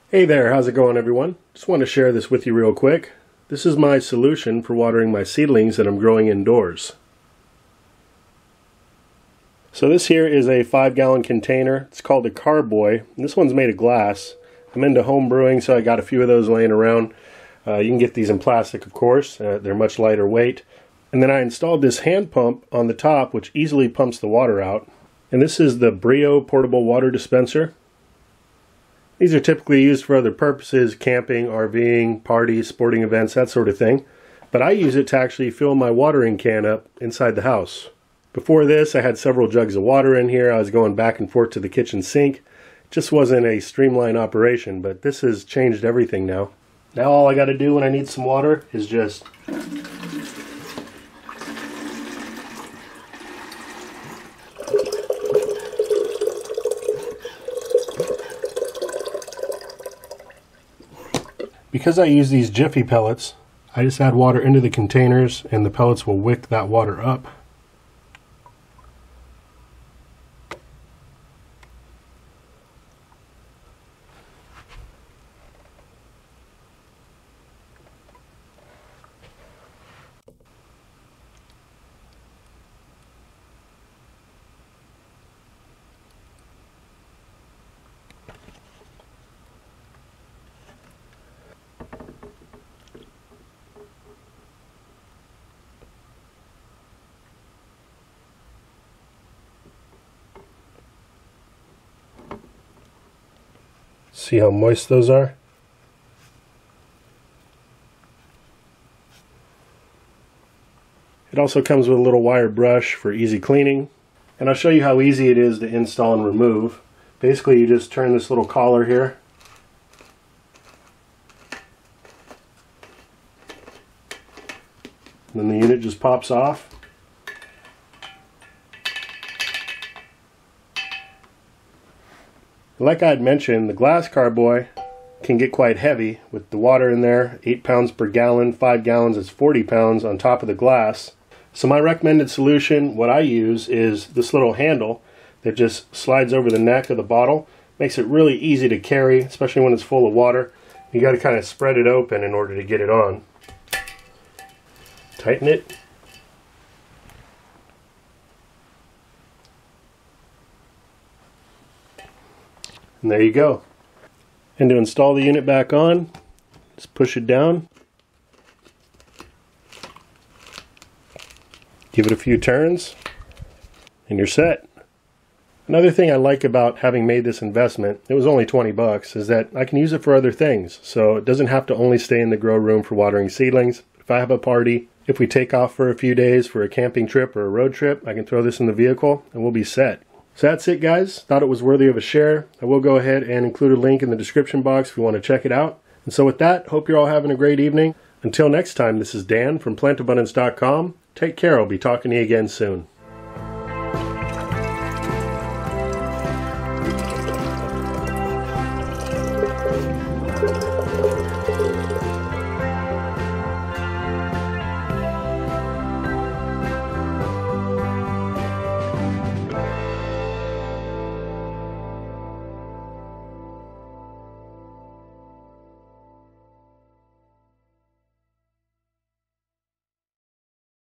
Hey there, how's it going everyone? Just want to share this with you real quick. This is my solution for watering my seedlings that I'm growing indoors. So this here is a 5-gallon container. It's called a carboy. This one's made of glass. I'm into home brewing, so I got a few of those laying around. You can get these in plastic, of course. They're much lighter weight. And then I installed this hand pump on the top, which easily pumps the water out. And this is the Brio portable water dispenser. These are typically used for other purposes, camping, RVing, parties, sporting events, that sort of thing. But I use it to actually fill my watering can up inside the house. Before this, I had several jugs of water in here. I was going back and forth to the kitchen sink. It just wasn't a streamlined operation, but this has changed everything now. Now all I got to do when I need some water is just because I use these Jiffy pellets, I just add water into the containers and the pellets will wick that water up. See how moist those are? It also comes with a little wire brush for easy cleaning. And I'll show you how easy it is to install and remove. Basically, you just turn this little collar here. And then the unit just pops off. Like I had mentioned, the glass carboy can get quite heavy with the water in there, 8 pounds per gallon, 5 gallons is 40 pounds on top of the glass. So my recommended solution, what I use, is this little handle that just slides over the neck of the bottle. Makes it really easy to carry, especially when it's full of water. You got to kind of spread it open in order to get it on. Tighten it. And there you go. And to install the unit back on, just push it down. Give it a few turns, and you're set. Another thing I like about having made this investment, it was only 20 bucks, is that I can use it for other things. So it doesn't have to only stay in the grow room for watering seedlings. If I have a party, if we take off for a few days for a camping trip or a road trip, I can throw this in the vehicle and we'll be set. So that's it, guys. Thought it was worthy of a share. I will go ahead and include a link in the description box if you want to check it out. And so with that, hope you're all having a great evening. Until next time, this is Dan from plantabundance.com. Take care. I'll be talking to you again soon.